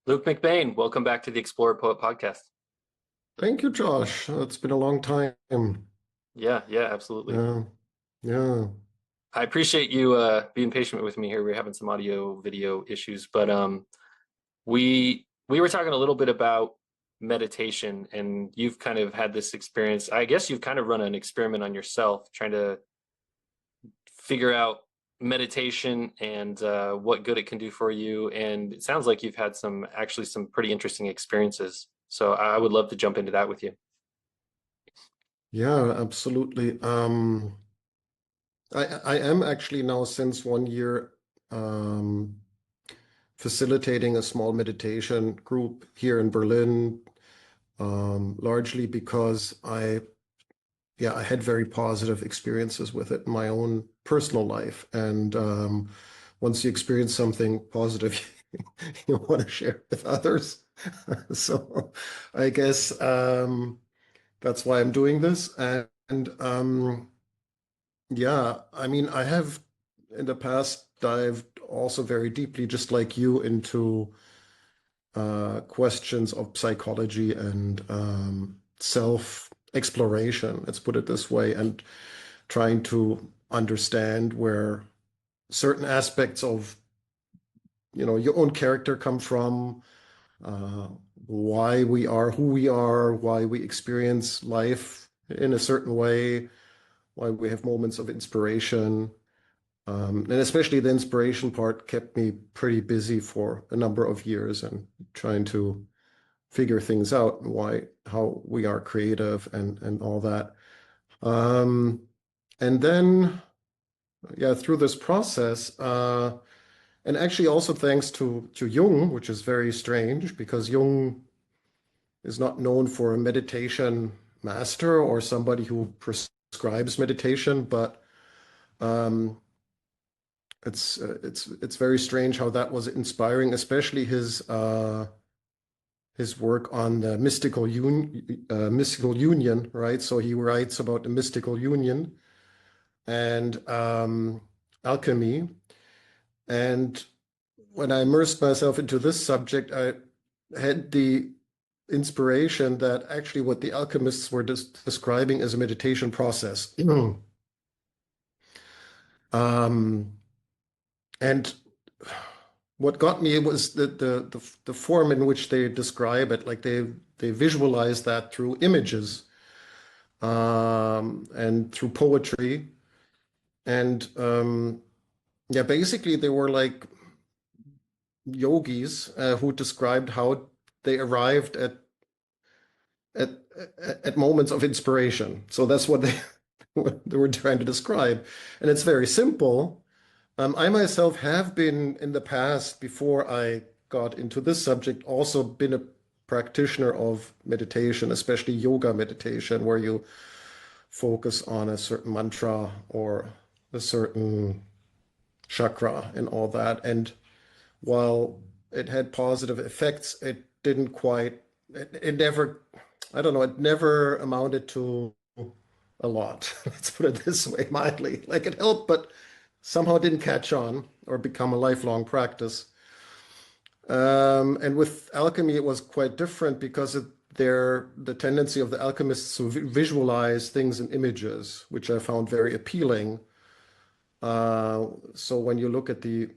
Luke McBain, welcome back to the Explorer Poet podcast. Thank you, Josh. It's been a long time. Yeah, absolutely. Yeah, yeah, I appreciate you being patient with me here. We're having some audio video issues, but we were talking a little bit about meditation, and you've kind of had this experience. I guess you've kind of run an experiment on yourself, trying to figure out meditation and what good it can do for you. And it sounds like you've had some pretty interesting experiences. So I would love to jump into that with you. yeah, absolutely. I am actually now since 1 year um, facilitating a small meditation group here in Berlin, largely because I had very positive experiences with it in my own personal life. And once you experience something positive, you want to share it with others. So I guess that's why I'm doing this. And yeah, I mean, I have in the past dived also very deeply, just like you, into questions of psychology and self-exploration, let's put it this way, and trying to understand where certain aspects of, your own character come from, uh, why we are who we are, why we experience life in a certain way, why we have moments of inspiration. And especially the inspiration part kept me pretty busy for a number of years and trying to figure things out, how we are creative and all that. Um, and then, yeah, through this process, and actually also thanks to Jung, which is very strange because Jung is not known for a meditation master or somebody who prescribes meditation, but um, it's very strange how that was inspiring, especially his work on the mystical union, right? So he writes about the mystical union and alchemy. And when I immersed myself into this subject, I had the inspiration that actually what the alchemists were describing as a meditation process. Um, and what got me was the form in which they describe it, like they visualize that through images and through poetry. And yeah, basically they were like yogis who described how they arrived at at moments of inspiration. So that's what they what they were trying to describe, and it's very simple. I myself have been in the past, before I got into this subject, also been a practitioner of meditation, especially yoga meditation, where you focus on a certain mantra or a certain chakra and all that. And while it had positive effects, it didn't quite, it never, I don't know, it never amounted to a lot. Let's put it this way, mildly. Like it helped, but somehow didn't catch on or become a lifelong practice. And with alchemy, it was quite different because the tendency of the alchemists to visualize things in images, which I found very appealing. So when you look at the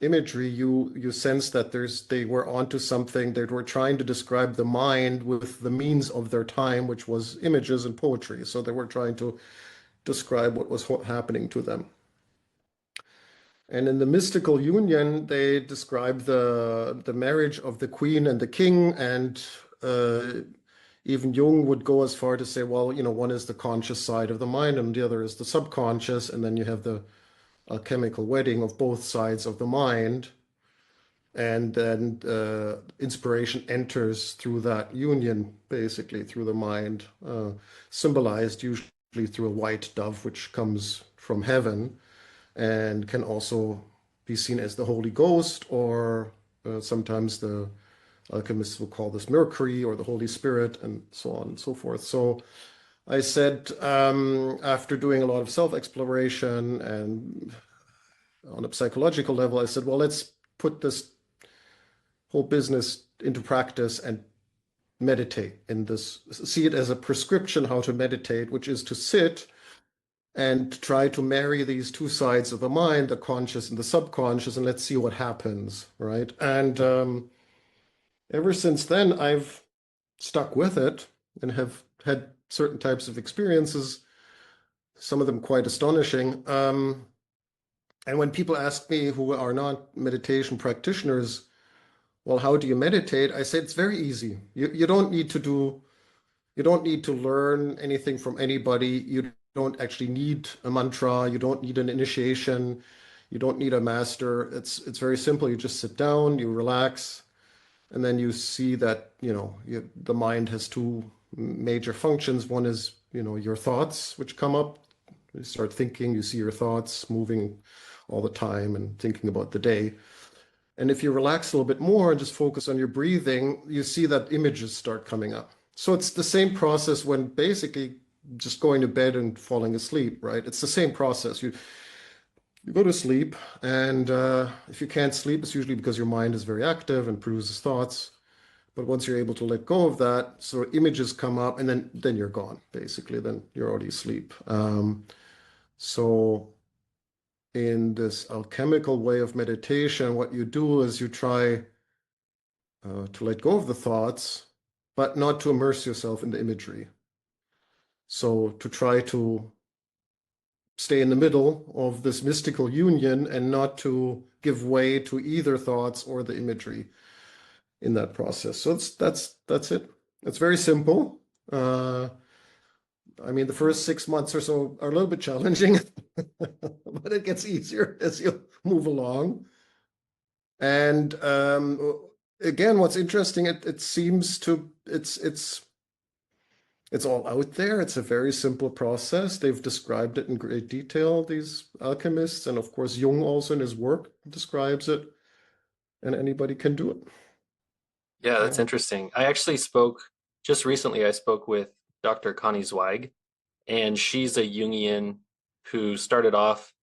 imagery, you sense that they were onto something. They were trying to describe the mind with the means of their time, which was images and poetry. So they were trying to describe what was happening to them. And in the mystical union, they describe the marriage of the queen and the king, and even Jung would go as far to say, well, one is the conscious side of the mind, and the other is the subconscious, and then you have the alchemical wedding of both sides of the mind, and then inspiration enters through that union, basically through the mind, symbolized usually through a white dove, which comes from heaven and can also be seen as the Holy Ghost, or sometimes the alchemists will call this Mercury or the Holy Spirit, and so on and so forth. So I said, after doing a lot of self-exploration and on a psychological level, I said, well, let's put this whole business into practice and meditate in this, see it as a prescription how to meditate, which is to sit and try to marry these two sides of the mind, the conscious and the subconscious, and let's see what happens, right? And ever since then, I've stuck with it and have had certain types of experiences, some of them quite astonishing. And when people ask me who are not meditation practitioners, well, how do you meditate? I say it's very easy. You don't need to do, you don't need to learn anything from anybody. You don't actually need a mantra. You don't need an initiation. You don't need a master. It's very simple. You just sit down, you relax, and then you see that, the mind has two major functions. One is, your thoughts, which come up. You start thinking, you see your thoughts moving all the time and thinking about the day. And if you relax a little bit more and just focus on your breathing, you see that images start coming up. So it's the same process when basically just going to bed and falling asleep, right? It's the same process. You go to sleep, and if you can't sleep, it's usually because your mind is very active and produces thoughts. But once you're able to let go of that, so images come up, and then you're gone, basically. Then you're already asleep. So in this alchemical way of meditation, what you do is you try to let go of the thoughts, but not to immerse yourself in the imagery. So to try to stay in the middle of this mystical union and not to give way to either thoughts or the imagery in that process. So that's it. It's very simple. I mean, the first 6 months or so are a little bit challenging, but it gets easier as you move along. And again, what's interesting, it seems to it's all out there. It's a very simple process. They've described it in great detail, these alchemists, and of course Jung also in his work describes it, and anybody can do it. Yeah, that's Yeah. interesting. I actually spoke just recently, I spoke with Dr. Connie Zweig, and she's a Jungian who started off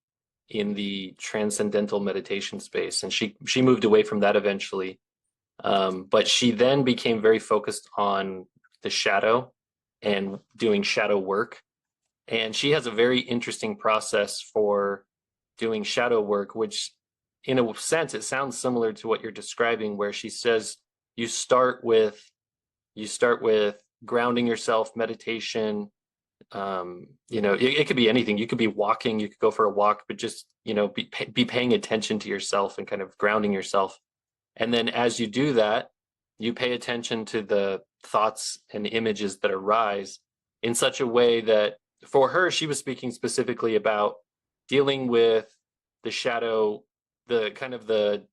in the transcendental meditation space, and she moved away from that eventually. But she then became very focused on the shadow and doing shadow work. And she has a very interesting process for doing shadow work, which in a sense, it sounds similar to what you're describing, where she says you start with grounding yourself, meditation. It could be anything. You could be walking, you could go for a walk, but just, be paying attention to yourself and kind of grounding yourself. And then as you do that, you pay attention to the thoughts and images that arise in such a way that, for her, she was speaking specifically about dealing with the shadow, the kind of the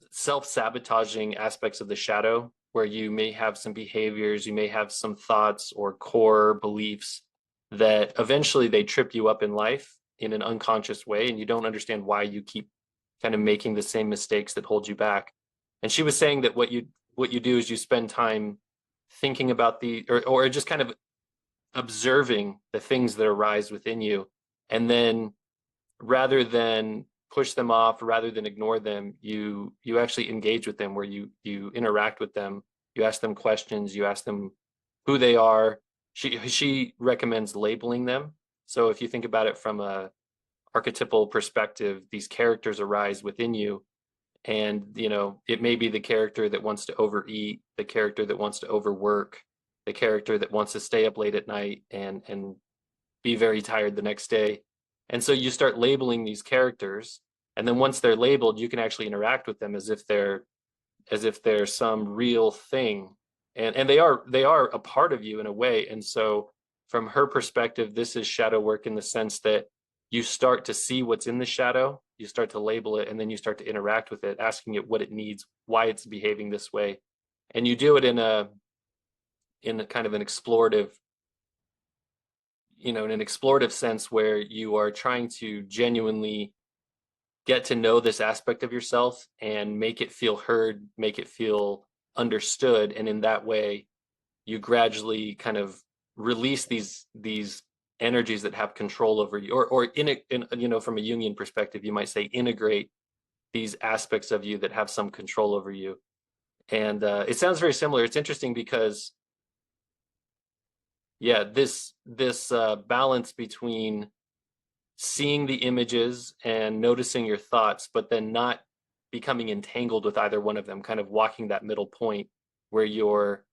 self-sabotaging aspects of the shadow, where you may have some behaviors, you may have some thoughts or core beliefs that eventually they trip you up in life in an unconscious way, and you don't understand why you keep kind of making the same mistakes that hold you back. And she was saying that what you do is you spend time thinking about or just kind of observing the things that arise within you, and then rather than push them off, rather than ignore them, you actually engage with them, where you interact with them, you ask them questions, you ask them who they are. She recommends labeling them. So if you think about it from a archetypal perspective, these characters arise within you, and it may be the character that wants to overeat, the character that wants to overwork, the character that wants to stay up late at night and be very tired the next day. And so you start labeling these characters, and then once they're labeled, you can actually interact with them as if they're some real thing, and they are a part of you in a way. And so from her perspective, this is shadow work in the sense that you start to see what's in the shadow, you start to label it, and then you start to interact with it, asking it what it needs, why it's behaving this way. And you do it in a kind of an explorative, in an explorative sense, where you are trying to genuinely get to know this aspect of yourself and make it feel heard, make it feel understood. And in that way, you gradually kind of release these energies that have control over you, or from a Jungian perspective, you might say integrate these aspects of you that have some control over you. And it sounds very similar. It's interesting because yeah, this balance between seeing the images and noticing your thoughts, but then not becoming entangled with either one of them, kind of walking that middle point where you're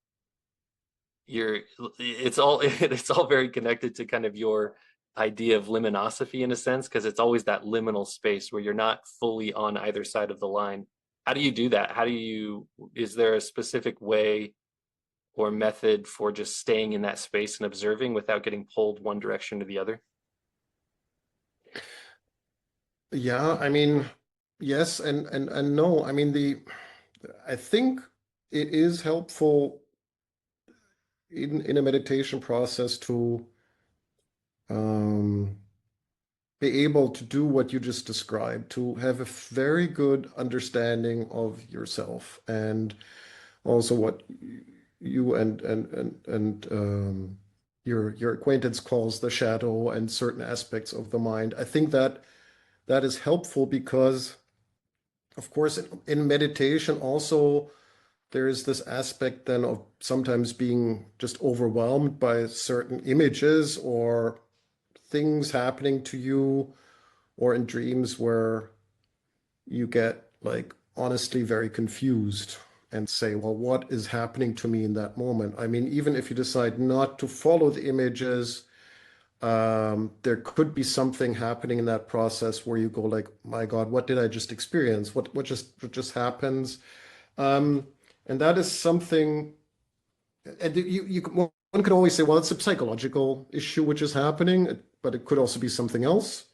it's all it's all very connected to kind of your idea of luminosity in a sense, because it's always that liminal space where you're not fully on either side of the line. How do you do that? How do you, is there a specific way or method for just staying in that space and observing without getting pulled one direction to the other? Yeah, I mean, yes and no. I mean, I think it is helpful in a meditation process to um, be able to do what you just described, to have a very good understanding of yourself and also what you and your acquaintance calls the shadow and certain aspects of the mind. I think that that is helpful because, of course, in meditation also there is this aspect then of sometimes being just overwhelmed by certain images or things happening to you or in dreams where you get like honestly very confused and say, well, what is happening to me in that moment? I mean, even if you decide not to follow the images, there could be something happening in that process where you go like, my God, what did I just experience? What just happens? Um, and that is something, and one could always say, well, it's a psychological issue which is happening, but it could also be something else.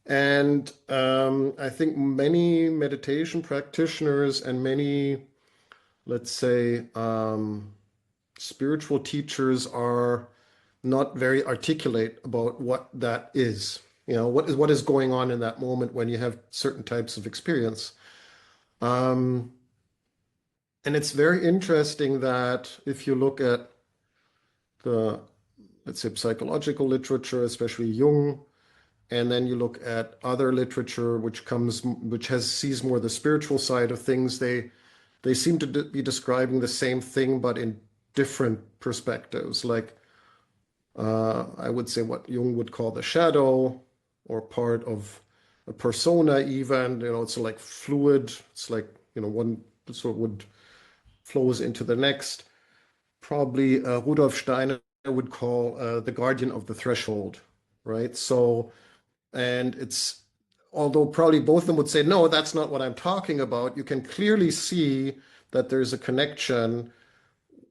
And I think many meditation practitioners and many, let's say, spiritual teachers are not very articulate about what that is. You know, what is going on in that moment when you have certain types of experience. Um, and it's very interesting that if you look at the, let's say, psychological literature, especially Jung, and then you look at other literature which has sees more the spiritual side of things, they seem to be describing the same thing but in different perspectives. Like I would say what Jung would call the shadow or part of a persona even, you know, it's like fluid. It's like, you know, one sort of would flows into the next. Probably Rudolf Steiner would call the guardian of the threshold, right? So, and it's, although probably both of them would say, no, that's not what I'm talking about, you can clearly see that there's a connection,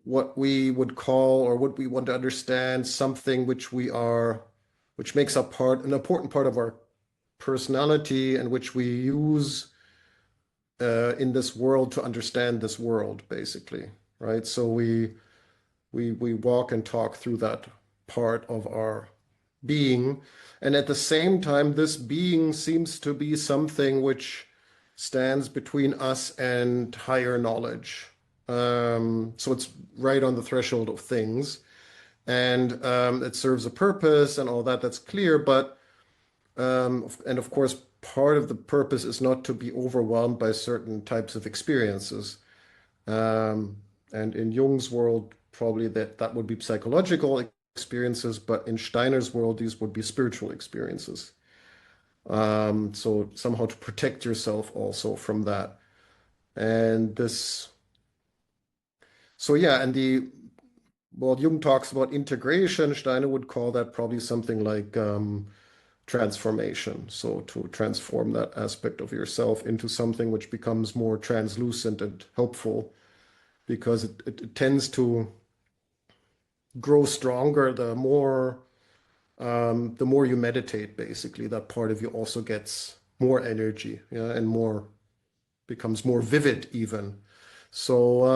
what we would call or what we want to understand, something which we are, which makes up part, an important part of our personality and which we use in this world to understand this world, basically, right? So we walk and talk through that part of our being. And at the same time, this being seems to be something which stands between us and higher knowledge. So it's right on the threshold of things. And it serves a purpose and all that, that's clear. But, and of course, part of the purpose is not to be overwhelmed by certain types of experiences. Um, and in Jung's world, probably that would be psychological experiences, but in Steiner's world, these would be spiritual experiences. So somehow to protect yourself also from that. And this, so yeah, and well, Jung talks about integration. Steiner would call that probably something like transformation. So to transform that aspect of yourself into something which becomes more translucent and helpful, because it tends to grow stronger the more you meditate, basically. That part of you also gets more energy, yeah, and more becomes more vivid even. So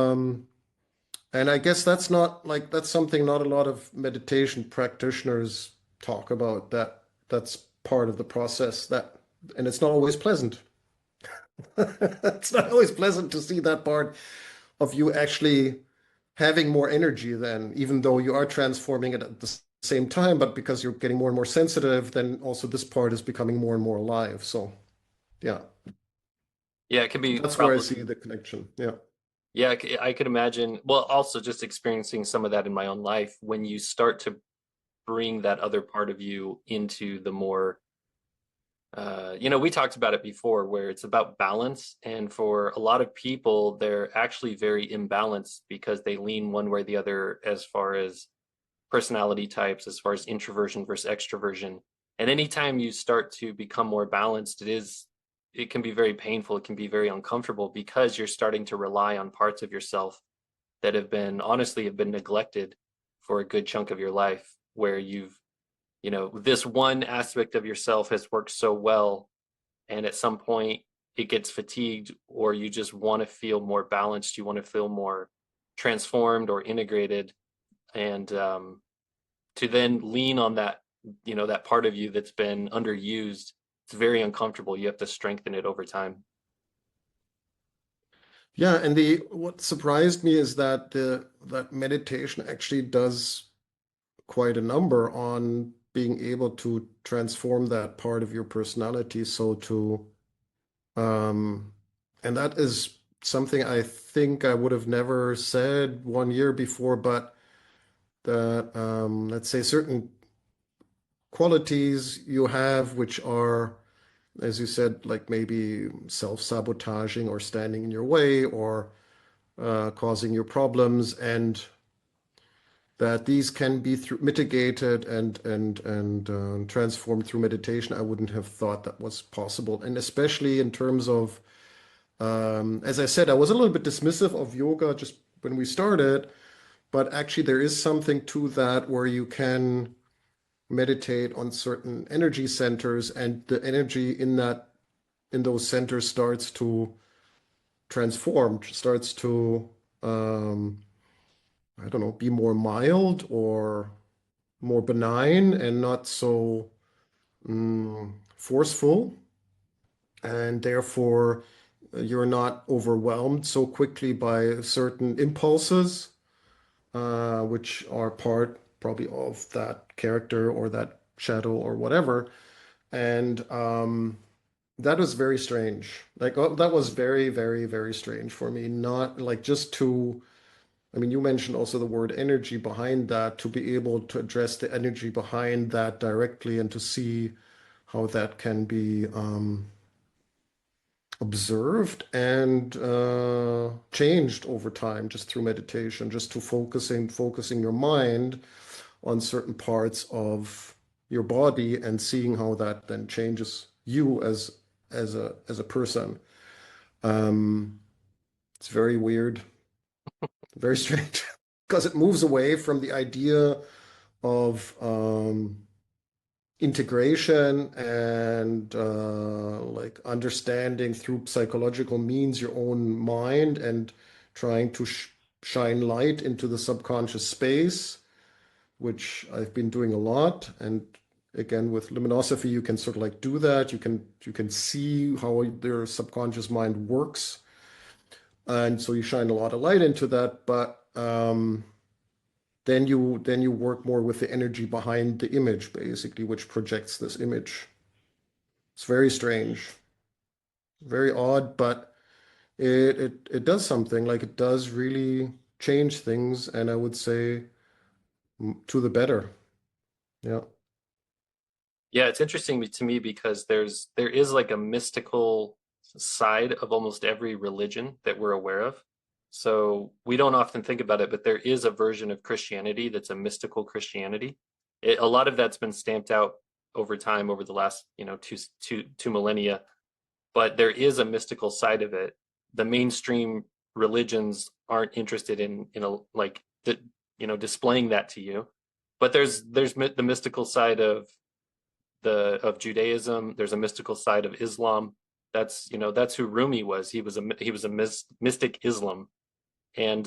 and I guess that's not like that's something not a lot of meditation practitioners talk about, that that's part of the process, that, and it's not always pleasant. It's not always pleasant to see that part of you actually having more energy then, even though you are transforming it at the same time, but because you're getting more and more sensitive, then also this part is becoming more and more alive. So yeah, Yeah, it can be that's where I probably see the connection. Yeah. Yeah, I could imagine. Well, also just experiencing some of that in my own life when you start to bring that other part of you into the more, we talked about it before where it's about balance. And for a lot of people, they're actually very imbalanced because they lean one way or the other as far as personality types, as far as introversion versus extroversion. And anytime you start to become more balanced, it can be very painful. It can be very uncomfortable because you're starting to rely on parts of yourself that have been neglected for a good chunk of your life, where this one aspect of yourself has worked so well, and at some point it gets fatigued, or you just want to feel more balanced, you want to feel more transformed or integrated, and to then lean on that part of you that's been underused, it's very uncomfortable. You have to strengthen it over time. Yeah, and the what surprised me is that the that meditation actually does quite a number on being able to transform that part of your personality. Um, and that is something I think I would have never said 1 year before, but that let's say certain qualities you have, which are, as you said, like maybe self-sabotaging or standing in your way or causing you problems, and that these can be mitigated and transformed through meditation. I wouldn't have thought that was possible, and especially in terms of, as I said, I was a little bit dismissive of yoga just when we started, but actually there is something to that where you can meditate on certain energy centers, and the energy in those centers starts to transform, starts to I don't know, be more mild or more benign and not so forceful. And therefore, you're not overwhelmed so quickly by certain impulses, which are part probably of that character or that shadow or whatever. And that was very strange. Like, oh, that was very, very, very strange for me. Not like just to, I mean, you mentioned also the word energy behind that, to be able to address the energy behind that directly and to see how that can be observed and changed over time just through meditation, just to focusing your mind on certain parts of your body and seeing how that then changes you as a person. Um, it's very weird, very strange, because it moves away from the idea of integration and like understanding through psychological means your own mind and trying to shine light into the subconscious space, which I've been doing a lot. And again, with luminosity, you can sort of like do that. You can see how their subconscious mind works, and so you shine a lot of light into that. But then you work more with the energy behind the image, basically, which projects this image. It's very strange, very odd, but it does something. Like it does really change things, and I would say to the better. Yeah. Yeah, it's interesting to me because there is like a mystical side of almost every religion that we're aware of. So we don't often think about it, but there is a version of Christianity that's a mystical Christianity. A lot of that's been stamped out over time, over the last, two millennia, but there is a mystical side of it. The mainstream religions aren't interested in a like displaying that to you. But there's the mystical side of Judaism. There's a mystical side of Islam. That's who Rumi was. He was a mystic Islam, and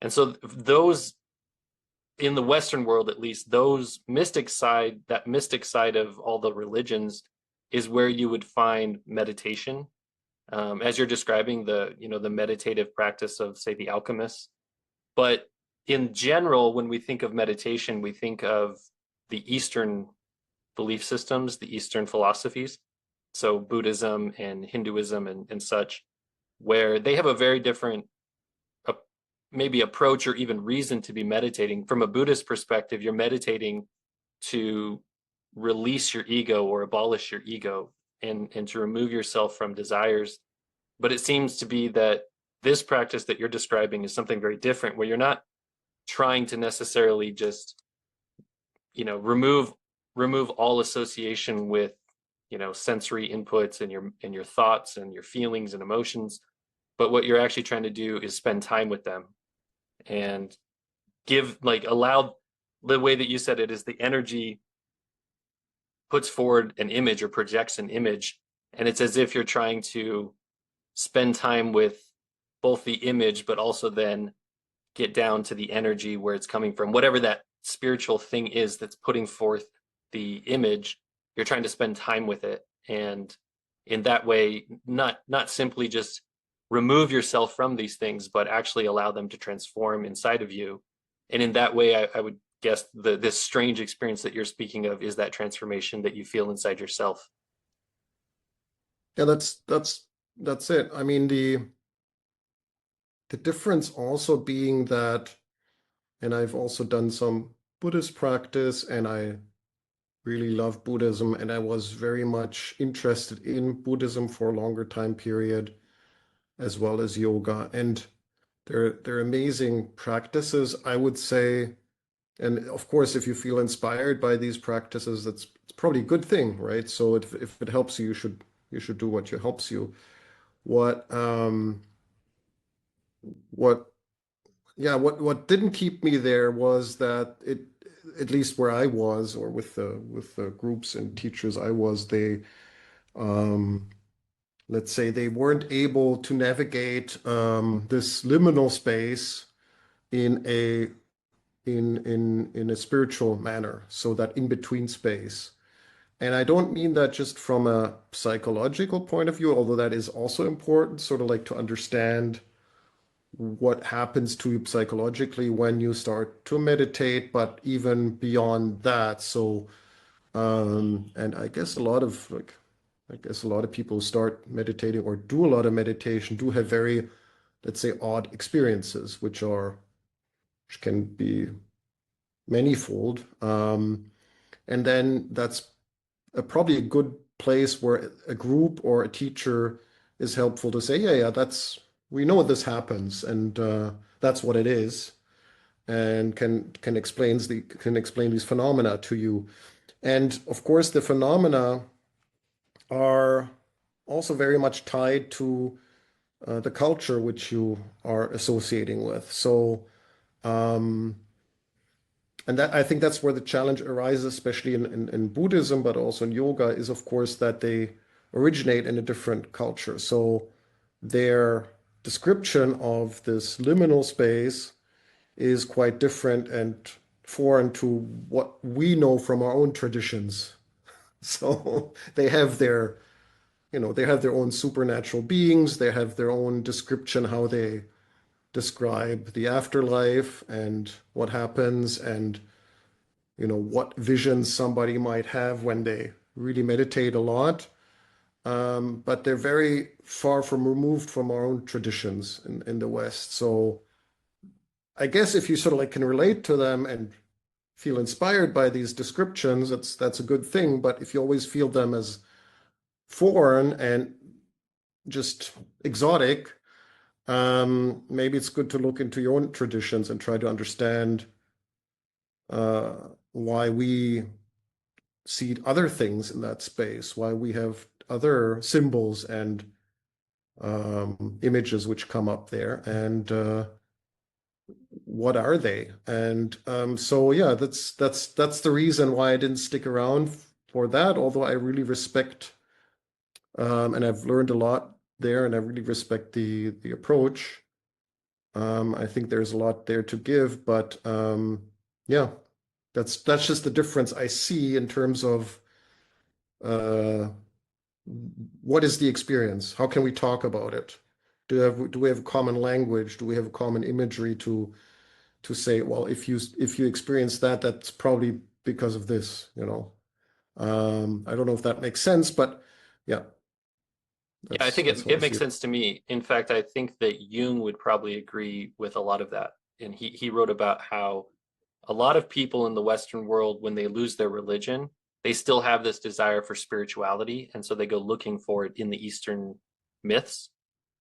so those in the Western world, at least, that mystic side of all the religions is where you would find meditation, as you're describing the meditative practice of, say, the alchemists. But in general, when we think of meditation, we think of the Eastern belief systems, the Eastern philosophies, so Buddhism and Hinduism and such, where they have a very different maybe approach or even reason to be meditating. From a Buddhist perspective, you're meditating to release your ego or abolish your ego, and to remove yourself from desires. But it seems to be that this practice that you're describing is something very different, where you're not trying to necessarily just, remove all association with, sensory inputs and your thoughts and your feelings and emotions. But what you're actually trying to do is spend time with them and allow, the way that you said it is the energy puts forward an image or projects an image, and it's as if you're trying to spend time with both the image but also then get down to the energy where it's coming from, whatever that spiritual thing is that's putting forth the image. You're trying to spend time with it, and in that way, not simply just remove yourself from these things, but actually allow them to transform inside of you. And in that way, I would guess this strange experience that you're speaking of is that transformation that you feel inside yourself. Yeah, that's it. I mean, the difference also being that, and I've also done some Buddhist practice, and I really love Buddhism, and I was very much interested in Buddhism for a longer time period, as well as yoga. And they're amazing practices, I would say. And of course, if you feel inspired by these practices, it's probably a good thing, right? So if it helps you, you should do what helps you. What what what didn't keep me there was that it, at least where I was, or with the groups and teachers I was, they um, let's say they weren't able to navigate this liminal space in a spiritual manner, so that in between space. And I don't mean that just from a psychological point of view, although that is also important, sort of like to understand what happens to you psychologically when you start to meditate, but even beyond that. So, and I guess a lot of people who start meditating or do a lot of meditation do have very, let's say, odd experiences, which can be manifold. And then that's probably a good place where a group or a teacher is helpful to say, yeah, we know this happens, and that's what it is, and can explain these phenomena to you. And of course, the phenomena are also very much tied to the culture which you are associating with. So, um, and that, I think that's where the challenge arises, especially in Buddhism, but also in yoga, is of course that they originate in a different culture. So their description of this liminal space is quite different and foreign to what we know from our own traditions. So they have their own supernatural beings, they have their own description, how they describe the afterlife and what happens, and what visions somebody might have when they really meditate a lot. But they're very far from removed from our own traditions in the West. So I guess if you sort of like can relate to them and feel inspired by these descriptions, that's a good thing. But if you always feel them as foreign and just exotic, maybe it's good to look into your own traditions and try to understand uh, why we see other things in that space, why we have other symbols and images which come up there, and what are they? And so yeah, that's the reason why I didn't stick around for that. Although I really respect and I've learned a lot there, and I really respect the approach. I think there's a lot there to give, but yeah, that's just the difference I see in terms of uh, what is the experience? How can we talk about it? Do we have a common language? Do we have a common imagery to say, well, if you experience that, that's probably because of this, I don't know if that makes sense, but yeah. Yeah, I think That's how I it see makes it. sense to me. In fact, I think that Jung would probably agree with a lot of that. And he wrote about how a lot of people in the Western world, when they lose their religion, they still have this desire for spirituality. And so they go looking for it in the Eastern myths.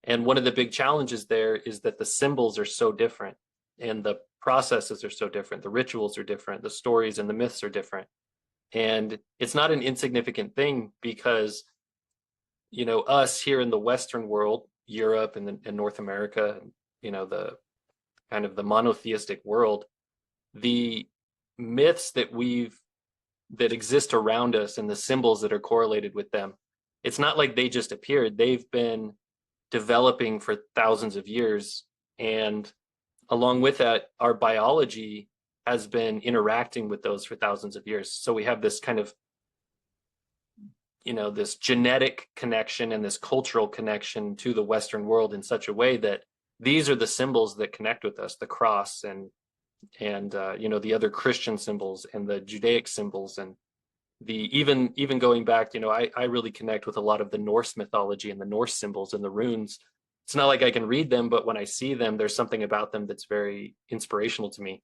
And one of the big challenges there is that the symbols are so different and the processes are so different. The rituals are different. The stories and the myths are different. And it's not an insignificant thing because, us here in the Western world, Europe and North America, the kind of the monotheistic world, the myths that exist around us and the symbols that are correlated with them, it's not like they just appeared. They've been developing for thousands of years. And along with that, our biology has been interacting with those for thousands of years. So we have this kind of, this genetic connection and this cultural connection to the Western world in such a way that these are the symbols that connect with us, the cross and the other Christian symbols and the Judaic symbols and the even going back, I really connect with a lot of the Norse mythology and the Norse symbols and the runes. It's not like I can read them, but when I see them, there's something about them that's very inspirational to me.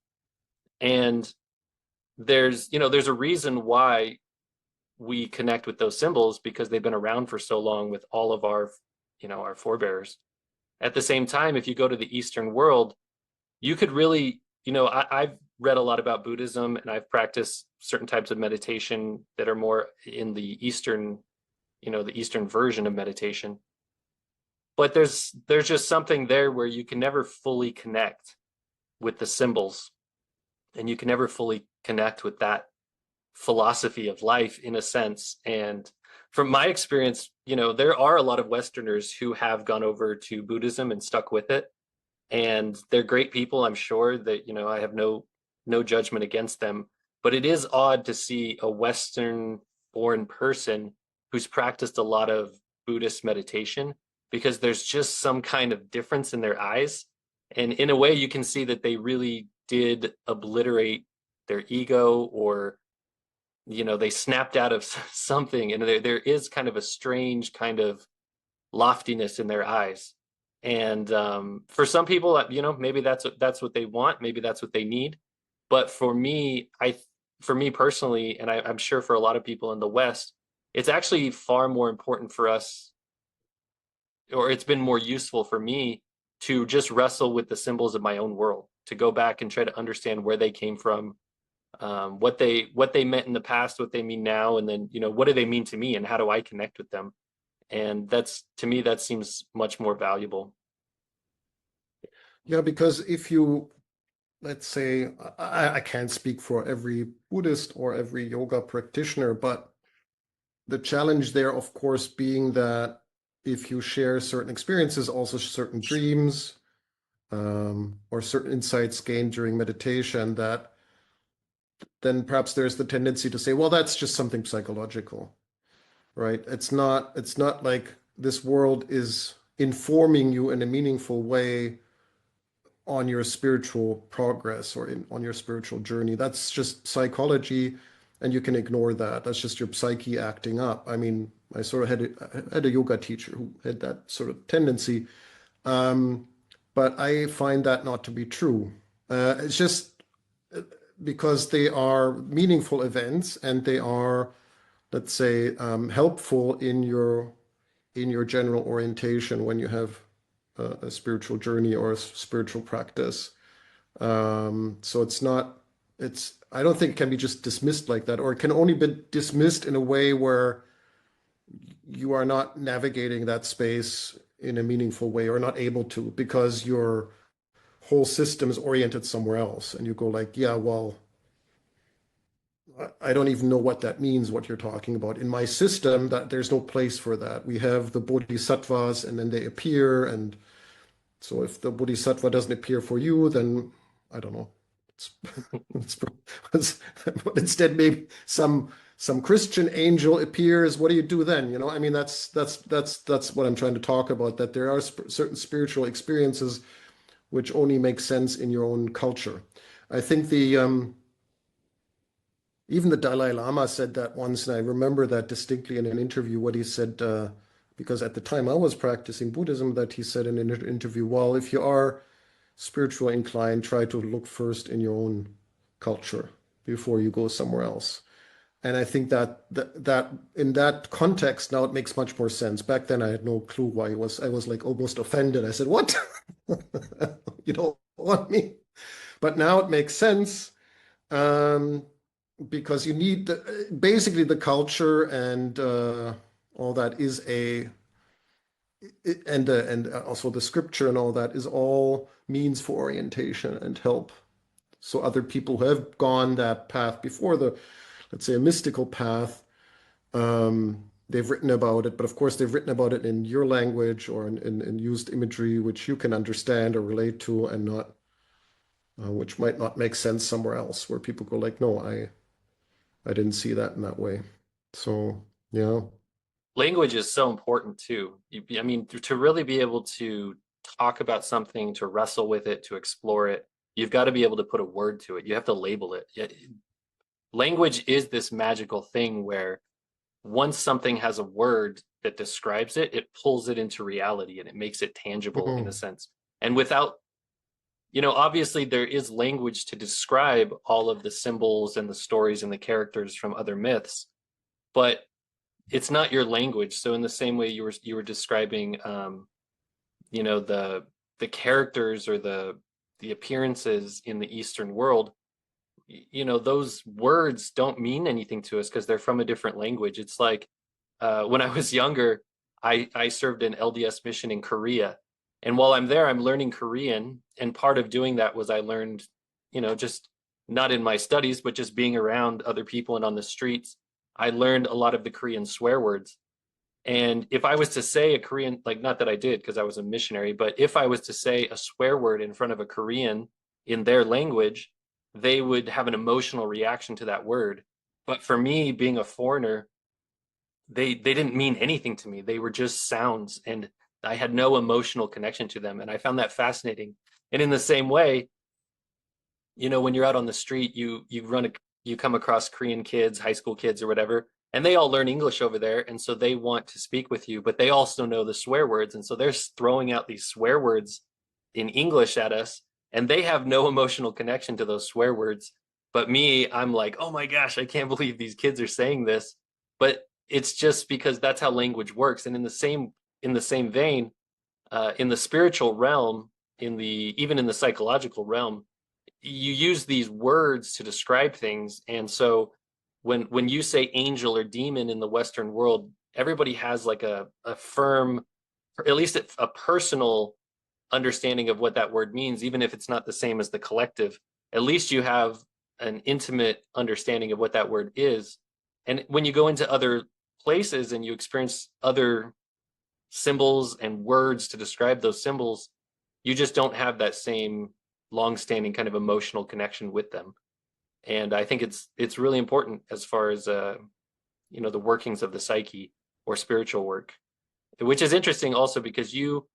And there's a reason why we connect with those symbols because they've been around for so long with all of our forebears. At the same time, if you go to the Eastern world, you could really, I've read a lot about Buddhism and I've practiced certain types of meditation that are more in the Eastern version of meditation. But there's just something there where you can never fully connect with the symbols and you can never fully connect with that philosophy of life in a sense. And from my experience, there are a lot of Westerners who have gone over to Buddhism and stuck with it. And they're great people. I'm sure that, I have no judgment against them. But it is odd to see a Western born person who's practiced a lot of Buddhist meditation because there's just some kind of difference in their eyes. And in a way, you can see that they really did obliterate their ego or they snapped out of something and there is kind of a strange kind of loftiness in their eyes. And for some people, maybe that's what they want, maybe that's what they need. But for me personally, and I'm sure for a lot of people in the West, it's actually far more important for us, or it's been more useful for me to just wrestle with the symbols of my own world, to go back and try to understand where they came from, what they meant in the past, what they mean now, and then what do they mean to me, and how do I connect with them? And that's to me that seems much more valuable. Yeah, because if you, let's say, I can't speak for every Buddhist or every yoga practitioner, but the challenge there, of course, being that if you share certain experiences, also certain dreams, or certain insights gained during meditation, that then perhaps there's the tendency to say, well, that's just something psychological, right? It's not like this world is informing you in a meaningful way on your spiritual progress or on your spiritual journey. That's just psychology, and you can ignore that. That's just your psyche acting up. I mean, I sort of had a yoga teacher who had that sort of tendency, um, but I find that not to be true. It's just because they are meaningful events and they are, let's say, helpful in your general orientation when you have a spiritual journey or a spiritual practice. So it's not, I don't think it can be just dismissed like that, or it can only be dismissed in a way where you are not navigating that space in a meaningful way or not able to because your whole system is oriented somewhere else. And you go like, yeah, well, I don't even know what that means, what you're talking about. In my system, that there's no place for that. We have the bodhisattvas and then they appear. And so if the bodhisattva doesn't appear for you, then I don't know. It's, it's, but instead, maybe some Christian angel appears. What do you do then? I mean, that's what I'm trying to talk about, that there are certain spiritual experiences which only make sense in your own culture. I think even the Dalai Lama said that once, and I remember that distinctly in an interview, what he said, because at the time I was practicing Buddhism, that he said in an interview, well, if you are spiritual inclined, try to look first in your own culture before you go somewhere else. And I think that in that context now it makes much more sense. Back then I had no clue why I was like almost offended. I said, "What? You don't want me?" But now it makes sense, um, because you need basically the culture and all that is and also the scripture and all that is all means for orientation and help. So other people who have gone that path before, the let's say a mystical path, they've written about it, but of course they've written about it in your language or in used imagery which you can understand or relate to, and not which might not make sense somewhere else, where people go like, no, I didn't see that in that way. So yeah. Language is so important too. I mean, to really be able to talk about something, to wrestle with it, to explore it, you've got to be able to put a word to it. You have to label it. Language is this magical thing where once something has a word that describes it, it pulls it into reality and it makes it tangible in a Mhm. sense. And without, obviously there is language to describe all of the symbols and the stories and the characters from other myths, but it's not your language. So in the same way you were describing, the characters or the appearances in the Eastern world, those words don't mean anything to us because they're from a different language. It's like when I was younger, I served an LDS mission in Korea. And while I'm there, I'm learning Korean. And part of doing that was I learned, just not in my studies, but just being around other people and on the streets, I learned a lot of the Korean swear words. And if I was to say a Korean, like, not that I did because I was a missionary, but if I was to say a swear word in front of a Korean in their language, they would have an emotional reaction to that word. But for me, being a foreigner, they didn't mean anything to me. They were just sounds, and I had no emotional connection to them. And I found that fascinating. And in the same way, when you're out on the street, you come across Korean kids, high school kids or whatever, and they all learn English over there, and so they want to speak with you, but they also know the swear words, and so they're throwing out these swear words in English at us, and they have no emotional connection to those swear words. But me, I'm like, oh my gosh, I can't believe these kids are saying this. But it's just because that's how language works. And in the same vein, in the spiritual realm, even in the psychological realm, you use these words to describe things. And so when you say angel or demon in the Western world, everybody has like a firm, or at least a personal understanding of what that word means, even if it's not the same as the collective. At least you have an intimate understanding of what that word is. And when you go into other places and you experience other symbols and words to describe those symbols, you just don't have that same long-standing kind of emotional connection with them. And I think it's really important as far as the workings of the psyche or spiritual work, which is interesting also because you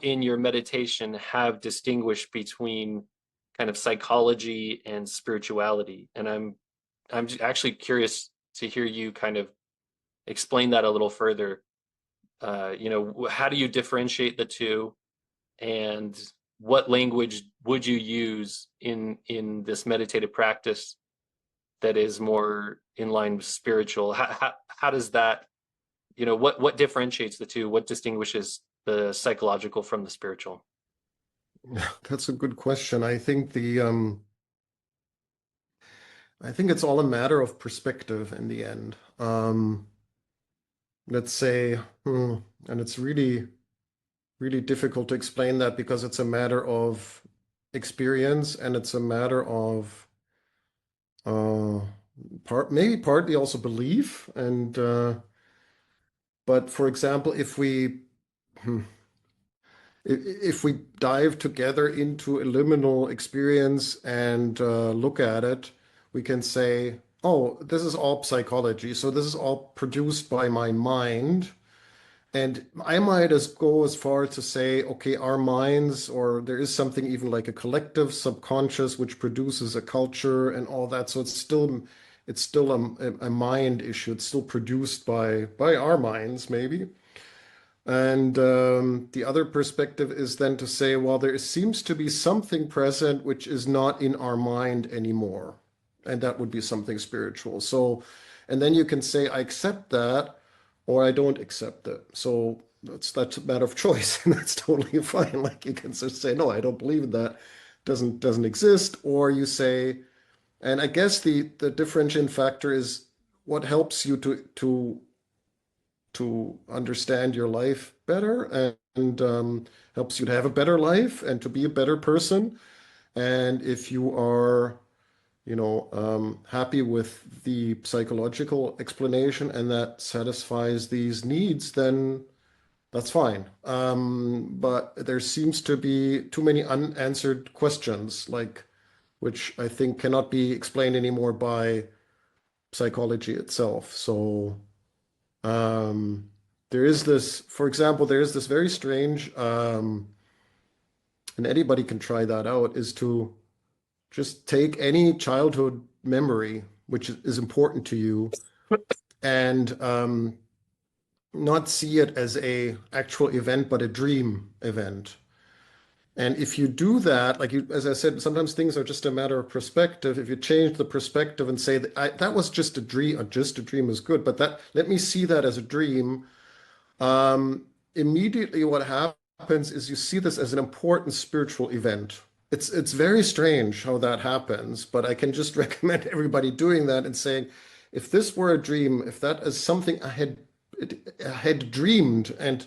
in your meditation have distinguished between kind of psychology and spirituality. And I'm actually curious to hear you kind of explain that a little further. How do you differentiate the two, and what language would you use in this meditative practice that is more in line with spiritual? How does that, what differentiates the two? What distinguishes the psychological from the spiritual? That's a good question. I think it's all a matter of perspective in the end. Let's say, and it's really, really difficult to explain that because it's a matter of experience and it's a matter of uh, maybe partly also belief. And but for example, hmm, if we dive together into a liminal experience and look at it, we can say, oh, this is all psychology. So this is all produced by my mind. And I might as go as far to say, okay, our minds, or there is something even like a collective subconscious which produces a culture and all that. So it's still a mind issue. It's still produced by our minds, maybe. And the other perspective is then to say, well, there seems to be something present which is not in our mind anymore. And that would be something spiritual. So, and then you can say, I accept that, or I don't accept it. So that's a matter of choice, and that's totally fine. Like you can just say, no, I don't believe in that. Doesn't exist. Or you say, and I guess the differentiating factor is what helps you to understand your life better and helps you to have a better life and to be a better person. And if you are, happy with the psychological explanation and that satisfies these needs, then that's fine. But there seems to be too many unanswered questions, like which I think cannot be explained anymore by psychology itself. So um, there is this, for example, there is this very strange, and anybody can try that out, is to just take any childhood memory which is important to you and not see it as a actual event, but a dream event. And if you do that, like you, as I said, sometimes things are just a matter of perspective. If you change the perspective and say that was just a dream, or just a dream is good, but that let me see that as a dream. Um, Immediately, what happens is you see this as an important spiritual event. It's very strange how that happens, but I can just recommend everybody doing that and saying, if this were a dream, if that is something I had dreamed, and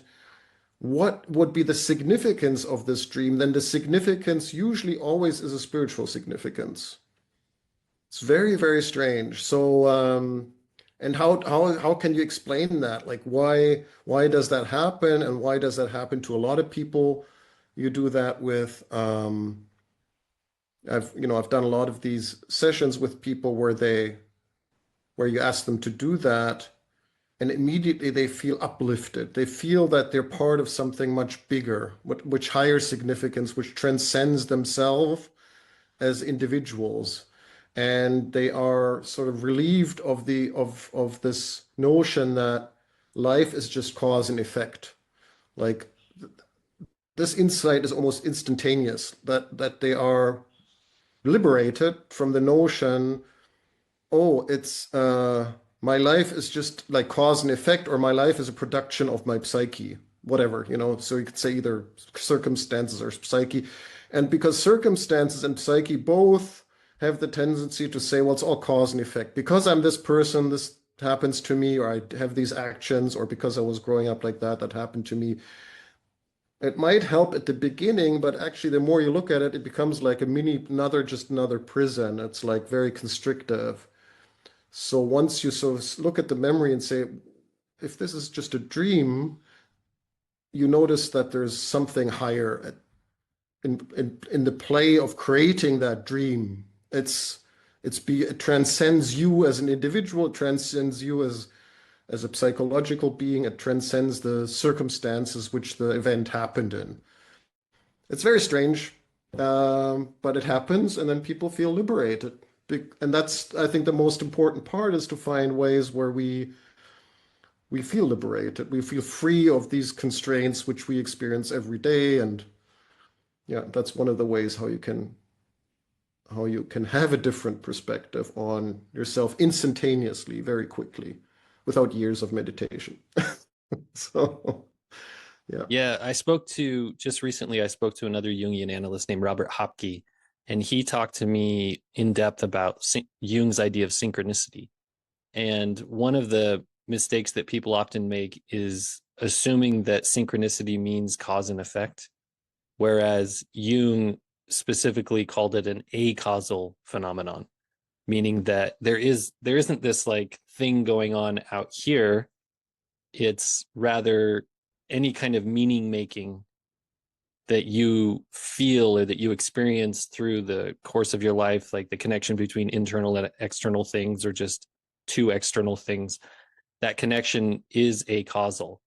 what would be the significance of this dream, then the significance usually always is a spiritual significance. It's very, very strange. So, and how can you explain that? Like, why does that happen, and why does that happen to a lot of people? You do that with, I've done a lot of these sessions with people where you ask them to do that, and immediately they feel uplifted. They feel that they're part of something much bigger, which higher significance, which transcends themselves as individuals, and they are sort of relieved of this notion that life is just cause and effect. Like this insight is almost instantaneous, that they are liberated from the notion, oh, it's my life is just like cause and effect, or my life is a production of my psyche, whatever, So you could say either circumstances or psyche. And because circumstances and psyche both have the tendency to say, well, it's all cause and effect. Because I'm this person, this happens to me, or I have these actions, or because I was growing up like that, that happened to me. It might help at the beginning, but actually, the more you look at it, it becomes like just another prison. It's like very constrictive. So once you sort of look at the memory and say, if this is just a dream, you notice that there's something higher in the play of creating that dream. It transcends you as an individual, it transcends you as a psychological being, it transcends the circumstances which the event happened in. It's very strange, but it happens, and then people feel liberated. And that's, I think, the most important part is to find ways where we feel liberated, we feel free of these constraints which we experience every day. And yeah, that's one of the ways how you can have a different perspective on yourself instantaneously, very quickly, without years of meditation. So yeah. Yeah, just recently, I spoke to another Jungian analyst named Robert Hopke, and he talked to me in depth about Jung's idea of synchronicity. And one of the mistakes that people often make is assuming that synchronicity means cause and effect, whereas Jung specifically called it an acausal phenomenon, meaning that there isn't this like thing going on out here. It's rather any kind of meaning making that you feel or that you experience through the course of your life, like the connection between internal and external things, or just two external things. That connection is acausal,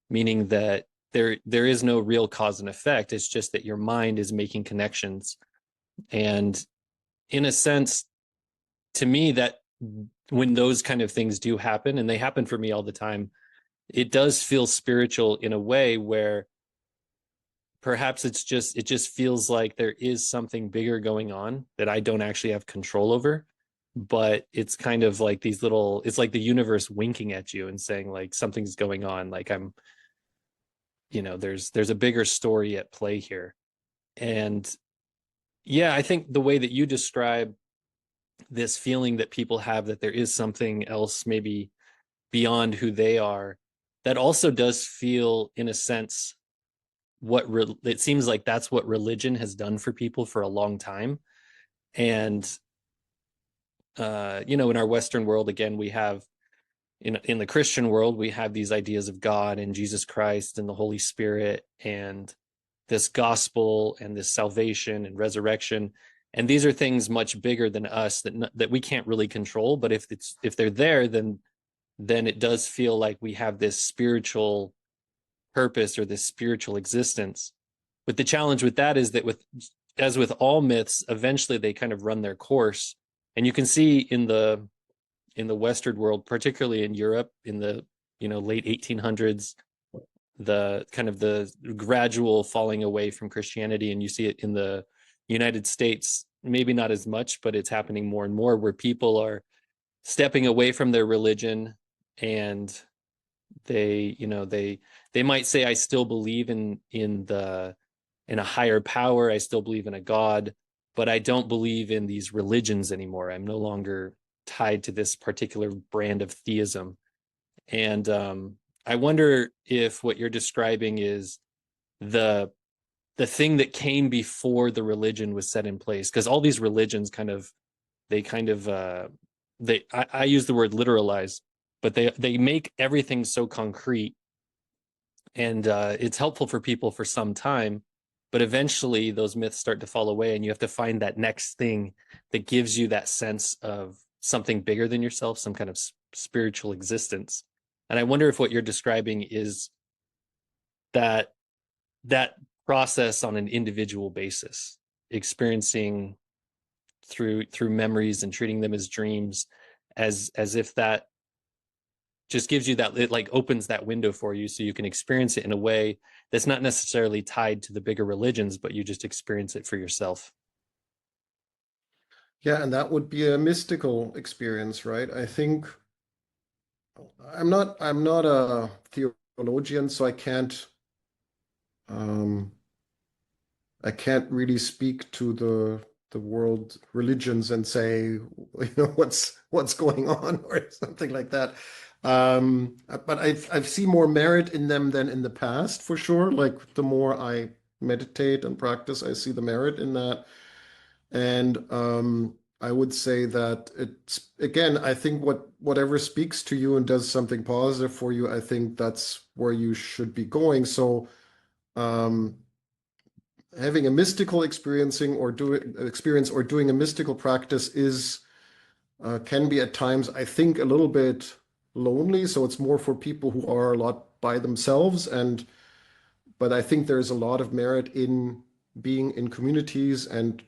meaning that there is no real cause and effect. It's just that your mind is making connections. And in a sense, to me, that when those kind of things do happen, and they happen for me all the time, it does feel spiritual in a way where perhaps it just feels like there is something bigger going on that I don't actually have control over. But it's kind of like these little, it's like the universe winking at you and saying like something's going on. Like I'm, there's a bigger story at play here. And yeah, I think the way that you describe this feeling that people have that there is something else maybe beyond who they are, that also does feel in a sense it seems like that's what religion has done for people for a long time. And in our Western world, again, we have in the Christian world, we have these ideas of God and Jesus Christ and the Holy Spirit and this gospel and this salvation and resurrection. And these are things much bigger than us that we can't really control. But if they're there, then it does feel like we have this spiritual purpose or this spiritual existence. But the challenge with that is that as with all myths, eventually they kind of run their course. And you can see in the Western world, particularly in Europe in the late 1800s, the kind of the gradual falling away from Christianity, and you see it in the United States, maybe not as much, but it's happening more and more, where people are stepping away from their religion, and they might say, I still believe in a higher power, I still believe in a God, but I don't believe in these religions anymore. I'm no longer tied to this particular brand of theism. And I wonder if what you're describing is the the thing that came before the religion was set in place, because all these religions kind of I use the word literalize, but they make everything so concrete, and it's helpful for people for some time, but eventually those myths start to fall away, and you have to find that next thing that gives you that sense of something bigger than yourself, some kind of spiritual existence. And I wonder if what you're describing is that that process on an individual basis, experiencing through memories and treating them as dreams, as if that just gives you that, it like opens that window for you so you can experience it in a way that's not necessarily tied to the bigger religions, but you just experience it for yourself. Yeah, and that would be a mystical experience, right? I think I'm not a theologian, so um, I can't really speak to the world religions and say, what's going on or something like that. But I've seen more merit in them than in the past, for sure. Like the more I meditate and practice, I see the merit in that. And I would say that it's again, I think whatever speaks to you and does something positive for you, I think that's where you should be going. So um, having a mystical experience or doing a mystical practice is can be at times, I think, a little bit lonely. So it's more for people who are a lot by themselves. But I think there's a lot of merit in being in communities and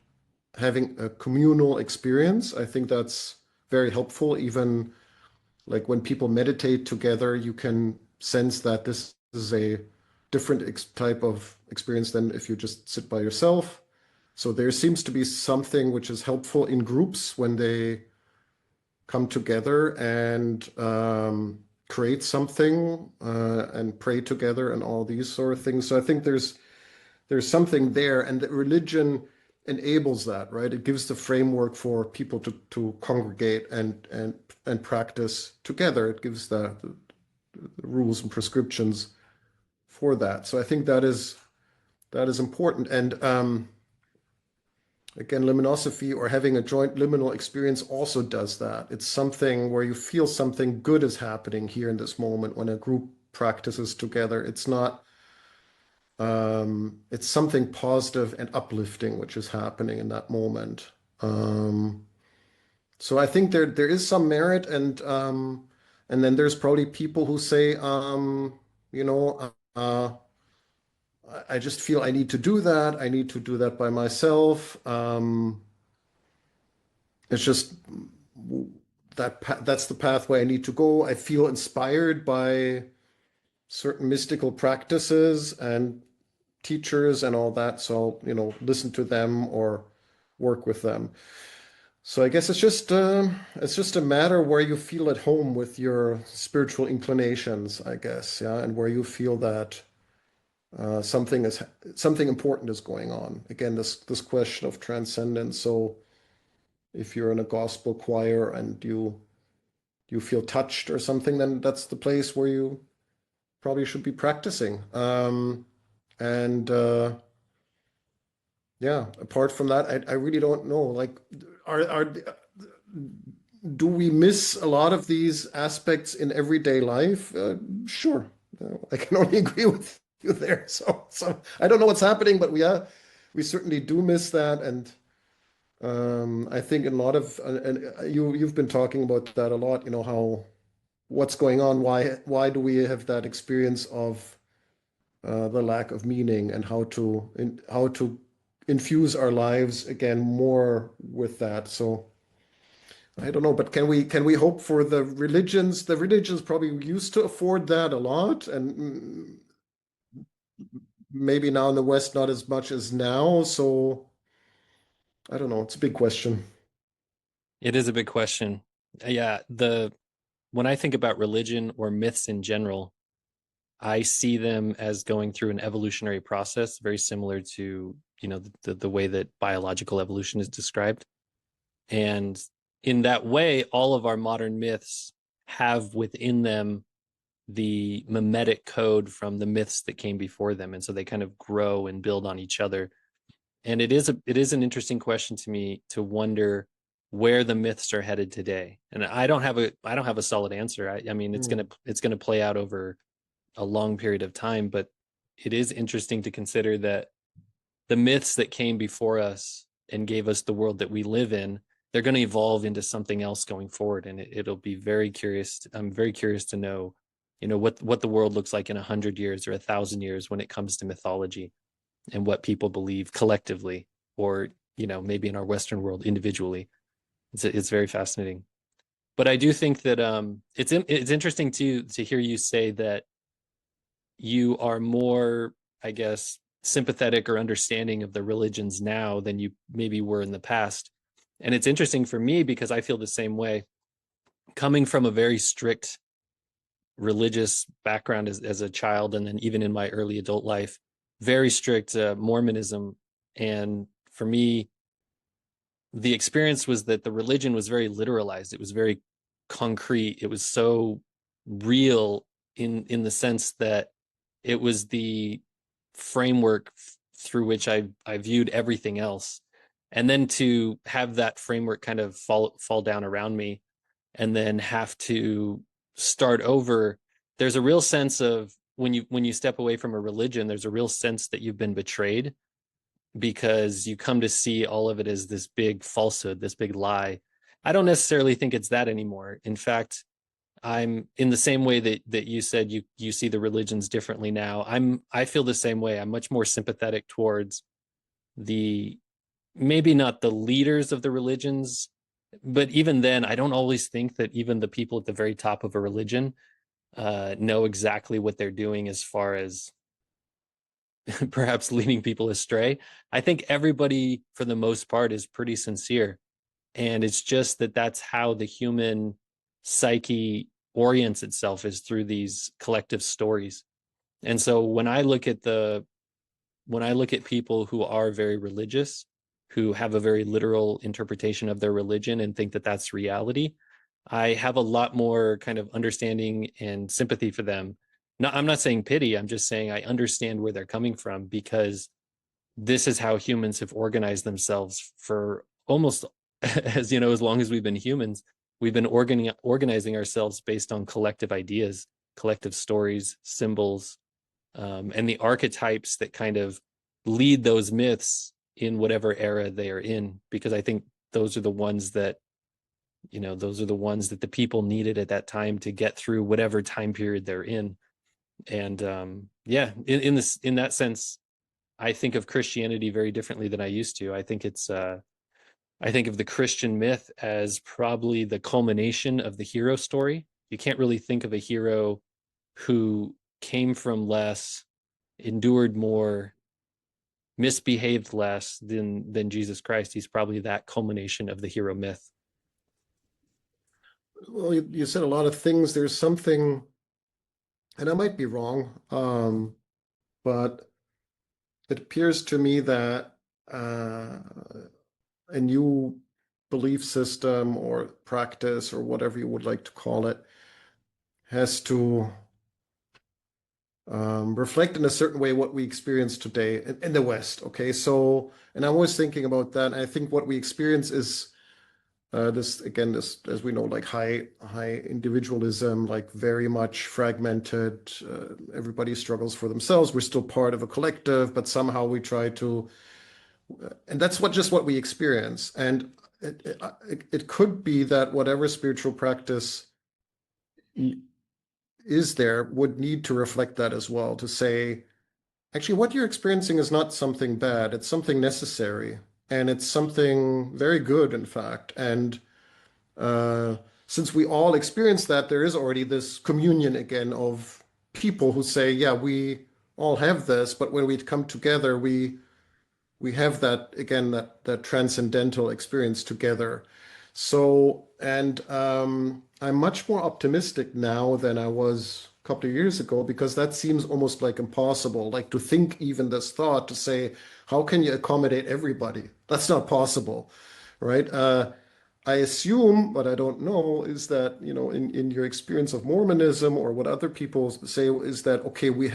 having a communal experience. I think that's very helpful. Even like when people meditate together, you can sense that this is a different type of experience than if you just sit by yourself. So there seems to be something which is helpful in groups when they come together and create something and pray together and all these sort of things. So I think there's something there, and that religion enables that, right? It gives the framework for people to congregate and practice together. It gives the rules and prescriptions for that. So I think that is important. And again, luminosophy or having a joint liminal experience also does that. It's something where you feel something good is happening here in this moment when a group practices together. It's something positive and uplifting which is happening in that moment. So I think there is some merit, and then there's probably people who say, you know, I just feel I need to do that. I need to do that by myself. It's just that's the pathway I need to go. I feel inspired by certain mystical practices and teachers and all that. So, listen to them or work with them. So I guess it's just a matter where you feel at home with your spiritual inclinations, I guess, yeah, and where you feel that something important is going on. Again, this question of transcendence. So if you're in a gospel choir and you feel touched or something, then that's the place where you probably should be practicing. And yeah, apart from that, I really don't know. Like, are do we miss a lot of these aspects in everyday life? Sure. I can only agree with you there. So I don't know what's happening, but we certainly do miss that. And I think a lot of you've been talking about that a lot. How what's going on? Why do we have that experience of the lack of meaning, and how to infuse our lives again more with that? So. I don't know, but can we hope for the religions? The religions probably used to afford that a lot, and maybe now in the West not as much as now. So I don't know. It's a big question. It is a big question. Yeah, the when I think about religion or myths in general, I see them as going through an evolutionary process, very similar to, the way that biological evolution is described. And in that way, all of our modern myths have within them the mimetic code from the myths that came before them. And so they kind of grow and build on each other. And it is an interesting question to me to wonder where the myths are headed today. And I don't have a solid answer. I mean, it's Hmm. gonna play out over a long period of time, but it is interesting to consider that the myths that came before us and gave us the world that we live in, they're going to evolve into something else going forward. And it'll be very curious. I'm very curious to know, what the world looks like in 100 years or 1,000 years when it comes to mythology and what people believe collectively, or, maybe in our Western world individually. It's very fascinating. But I do think that it's interesting to hear you say that you are more, I guess, sympathetic or understanding of the religions now than you maybe were in the past. And it's interesting for me because I feel the same way. Coming from a very strict religious background as a child, and then even in my early adult life, very strict Mormonism. And for me, the experience was that the religion was very literalized. It was very concrete. It was so real in the sense that it was the framework through which I viewed everything else. And then to have that framework kind of fall down around me and then have to start over, there's a real sense of when you step away from a religion, there's a real sense that you've been betrayed, because you come to see all of it as this big falsehood, this big lie. I don't necessarily think it's that anymore. In fact, I'm in the same way that you said you see the religions differently now. I feel the same way. I'm much more sympathetic towards the, maybe not the leaders of the religions, but even then, I don't always think that even the people at the very top of a religion know exactly what they're doing as far as perhaps leading people astray. I think everybody, for the most part, is pretty sincere. And it's just that that's how the human psyche orients itself, is through these collective stories. And so when I look at people who are very religious, who have a very literal interpretation of their religion and think that that's reality, I have a lot more kind of understanding and sympathy for them. No, I'm not saying pity. I'm just saying I understand where they're coming from, because this is how humans have organized themselves for almost as long as we've been humans. We've been organizing ourselves based on collective ideas, collective stories, symbols, and the archetypes that kind of lead those myths in whatever era they are in. Because I think those are the ones that the people needed at that time to get through whatever time period they're in. And yeah, in that sense, I think of Christianity very differently than I used to. I think of the Christian myth as probably the culmination of the hero story. You can't really think of a hero who came from less, endured more, misbehaved less than Jesus Christ, he's probably that culmination of the hero myth. Well, you said a lot of things. There's something, and I might be wrong, but it appears to me that a new belief system or practice or whatever you would like to call it has to reflect in a certain way what we experience today in the West. Okay, so, and I'm always thinking about that. And I think what we experience is this again, this, as we know, like high individualism, like very much fragmented. Everybody struggles for themselves. We're still part of a collective, but somehow we try to, and that's what we experience. And it could be that whatever spiritual practice is there would need to reflect that as well, to say, actually, what you're experiencing is not something bad, it's something necessary, and it's something very good, in fact. And uh, since we all experience that, there is already this communion again of people who say, yeah, we all have this, but when we come together, we have that again, that transcendental experience together. So, and I'm much more optimistic now than I was a couple of years ago, because that seems almost like impossible, like to think even this thought to say, how can you accommodate everybody? That's not possible, right? I assume, but I don't know, is that, in your experience of Mormonism or what other people say, is that, okay, we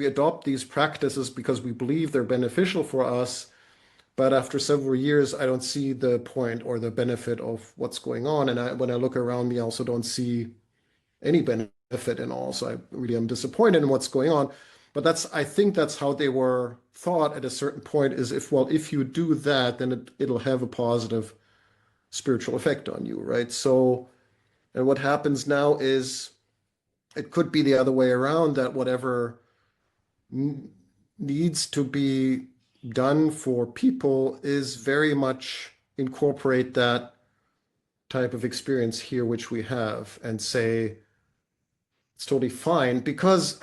adopt these practices because we believe they're beneficial for us. But after several years, I don't see the point or the benefit of what's going on. And when I look around me, I also don't see any benefit in all. So I really am disappointed in what's going on. But I think that's how they were thought at a certain point, is if you do that, then it'll have a positive spiritual effect on you, right? So, and what happens now is it could be the other way around, that whatever needs to be done for people is very much incorporate that type of experience here, which we have, and say it's totally fine. Because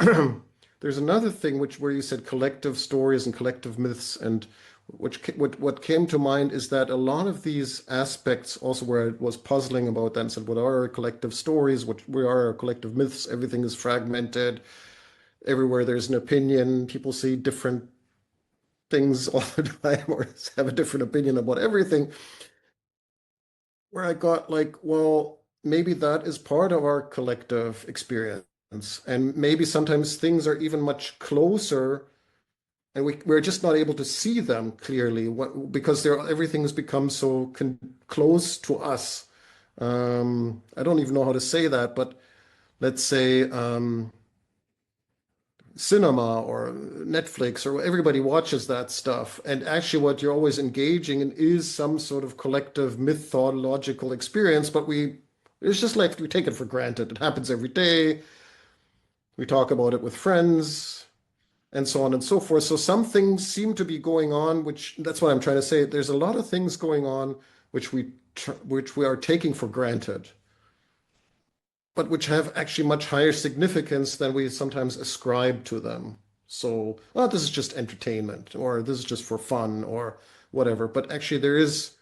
there's another thing where you said collective stories and collective myths, and what came to mind is that a lot of these aspects also, where I was puzzling about that and said, what are our collective stories? What are our collective myths? Everything is fragmented. Everywhere there's an opinion. People see different things all the time, or have a different opinion about everything. Where I got like, well, maybe that is part of our collective experience. And maybe sometimes things are even much closer, and we're just not able to see them clearly, because everything has become so close to us. I don't even know how to say that, but let's say cinema or Netflix, or everybody watches that stuff. And actually what you're always engaging in is some sort of collective mythological experience, but it's just like we take it for granted. It happens every day. We talk about it with friends and so on and so forth. So some things seem to be going on, which that's what I'm trying to say. There's a lot of things going on which we are taking for granted, but which have actually much higher significance than we sometimes ascribe to them. So, well, this is just entertainment, or this is just for fun, or whatever. But actually, there is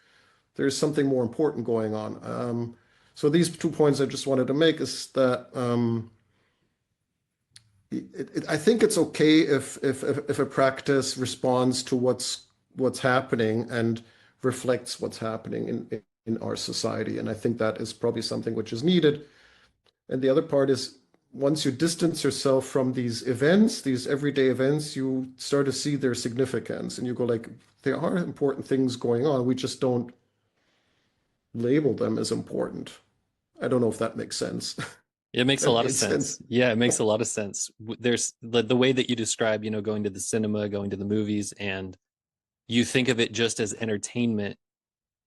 something more important going on. So these 2 points I just wanted to make is that I think it's okay if a practice responds to what's happening and reflects what's happening in our society, and I think that is probably something which is needed. And the other part is, once you distance yourself from these events, these everyday events, you start to see their significance, and you go like, there are important things going on. We just don't label them as important. I don't know if that makes sense. It makes a That lot of made sense. sense. Yeah, it makes a lot of sense. There's the way that you describe, going to the cinema, going to the movies, and you think of it just as entertainment.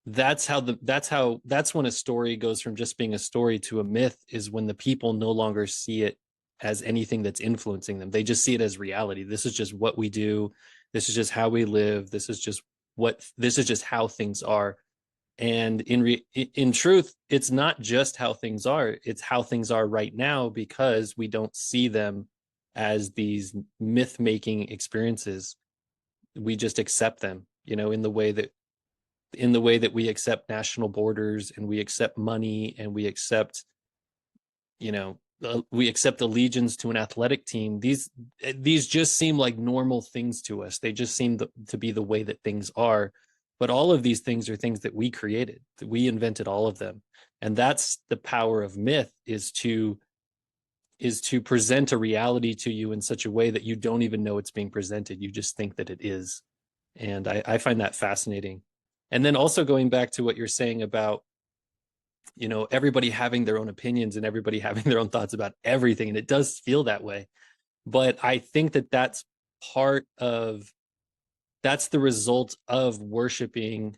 That's when a story goes from just being a story to a myth, is when the people no longer see it as anything that's influencing them. They just see it as reality. This is just what we do. This is just how we live. This is just how things are. And in truth, it's not just how things are, it's how things are right now, because we don't see them as these myth making experiences. We just accept them, in the way that we accept national borders, and we accept money, and you know we accept allegiance to an athletic team. These just seem like normal things to us. They just seem to be the way that things are. But all of these things are things that we created, that we invented all of them. And that's the power of myth, is to present a reality to you in such a way that you don't even know it's being presented. You just think that it is. And I find that fascinating. And then also going back to what you're saying about, everybody having their own opinions and everybody having their own thoughts about everything. And it does feel that way. But I think that that's the result of worshiping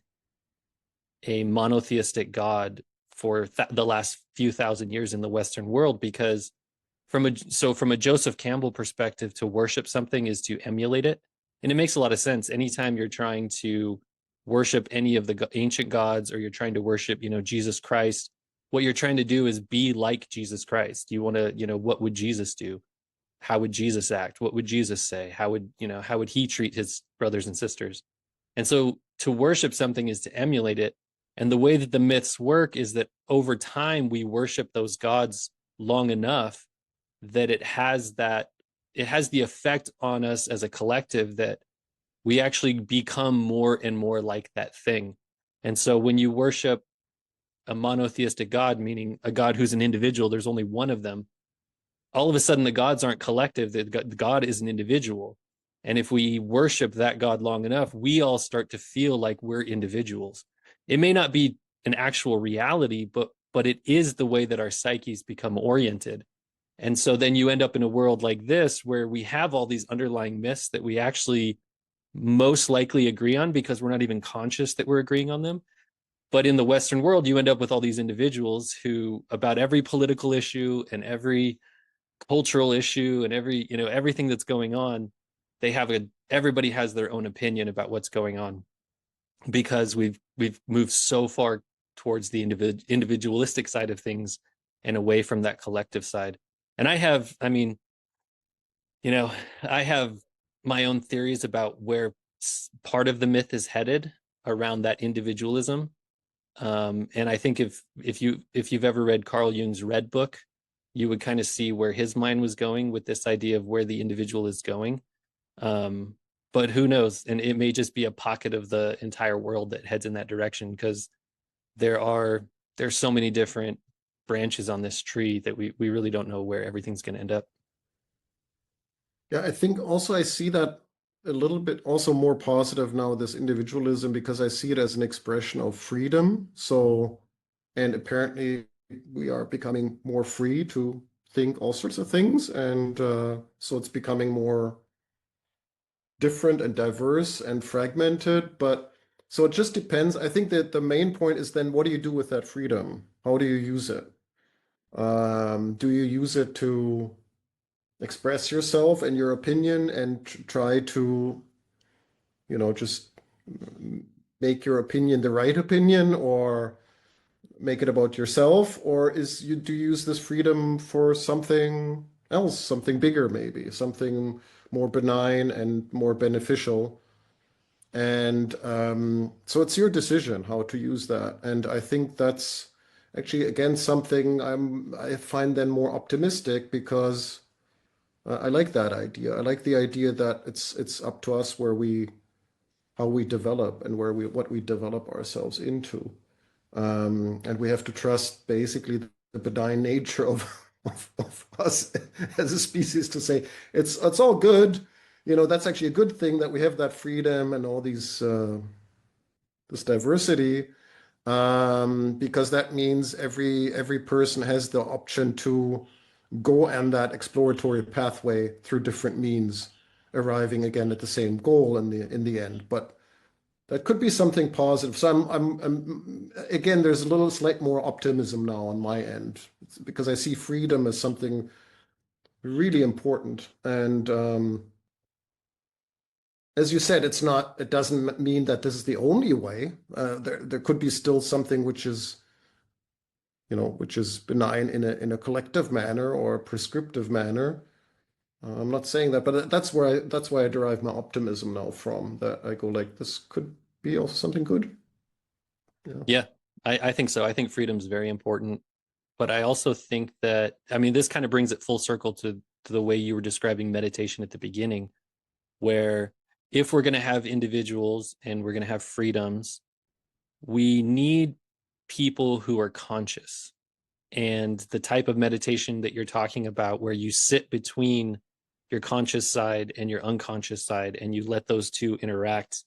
a monotheistic God for the last few thousand years in the Western world. Because from a Joseph Campbell perspective, to worship something is to emulate it. And it makes a lot of sense. Anytime you're trying to worship any of the ancient gods, or you're trying to worship, Jesus Christ, what you're trying to do is be like Jesus Christ. You want to, what would Jesus do? How would Jesus act? What would Jesus say? How would he treat his brothers and sisters? And so to worship something is to emulate it. And the way that the myths work is that over time we worship those gods long enough that it has the effect on us as a collective that we actually become more and more like that thing. And so when you worship a monotheistic God, meaning a God who's an individual, there's only one of them, all of a sudden the gods aren't collective, the God is an individual. And if we worship that God long enough, we all start to feel like we're individuals. It may not be an actual reality, but it is the way that our psyches become oriented. And so then you end up in a world like this, where we have all these underlying myths that we actually most likely agree on, because we're not even conscious that we're agreeing on them. But in the Western world, you end up with all these individuals who, about every political issue and every cultural issue and everything that's going on, everybody has their own opinion about what's going on, because we've moved so far towards the individualistic side of things and away from that collective side. And I have my own theories about where part of the myth is headed around that individualism. And I think if you've ever read Carl Jung's Red Book, you would kind of see where his mind was going with this idea of where the individual is going. But who knows? And it may just be a pocket of the entire world that heads in that direction, because there's so many different branches on this tree that we really don't know where everything's going to end up. Yeah, I think also I see that a little bit also more positive now, this individualism, because I see it as an expression of freedom. So, and apparently we are becoming more free to think all sorts of things. And so it's becoming more different and diverse and fragmented. But so it just depends. I think that the main point is then, what do you do with that freedom? How do you use it? Do you use it to express yourself and your opinion and try to, just make your opinion the right opinion, or make it about yourself? Or do you use this freedom for something else, something bigger, maybe something more benign and more beneficial? And so it's your decision how to use that. And I think that's actually, again, something I find then more optimistic, because I like that idea. I like the idea that it's up to us how we develop and what we develop ourselves into. And we have to trust basically the benign nature of us as a species to say it's all good. That's actually a good thing that we have that freedom and all this diversity, because that means every person has the option to go on that exploratory pathway through different means, arriving again at the same goal in the end. But that could be something positive. So I'm again, there's a little slight more optimism now on my end, because I see freedom as something really important. And as you said, it doesn't mean that this is the only way. There could be still something which is, which is benign in a collective manner or a prescriptive manner. I'm not saying that, but that's why I derive my optimism now from, that I go like, this could be also something good. Yeah. Yeah, I think so. I think freedom is very important. But I also think that, I mean, this kind of brings it full circle to the way you were describing meditation at the beginning, where if we're going to have individuals and we're going to have freedoms, we need people who are conscious. And the type of meditation that you're talking about, where you sit between your conscious side and your unconscious side and you let those two interact,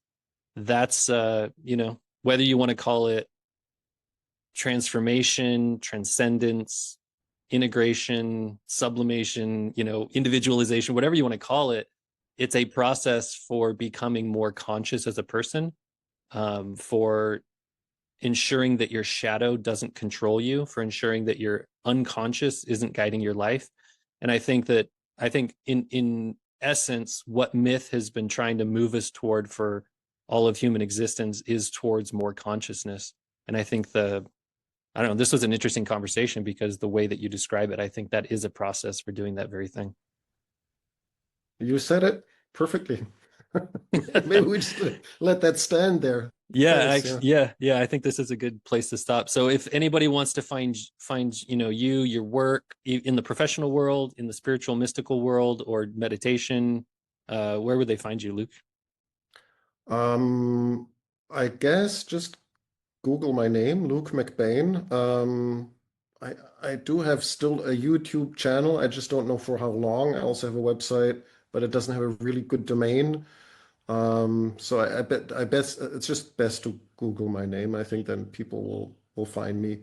that's, whether you want to call it transformation, transcendence, integration, sublimation, individualization, whatever you want to call it, it's a process for becoming more conscious as a person, for ensuring that your shadow doesn't control you, for ensuring that your unconscious isn't guiding your life. And I think in essence, what myth has been trying to move us toward for all of human existence is towards more consciousness. And I think I don't know, this was an interesting conversation because the way that you describe it, I think that is a process for doing that very thing. You said it perfectly. Maybe we just let that stand there. Yeah, Thanks. actually, Yeah. yeah. I think this is a good place to stop. So if anybody wants to find you, your work in the professional world, in the spiritual mystical world, or meditation, where would they find you, Luke? Um, I guess just Google my name, Luke McBain. I do have still a YouTube channel. I just don't know for how long. I also have a website, but it doesn't have a really good domain. So I bet it's just best to Google my name. I think then people will find me.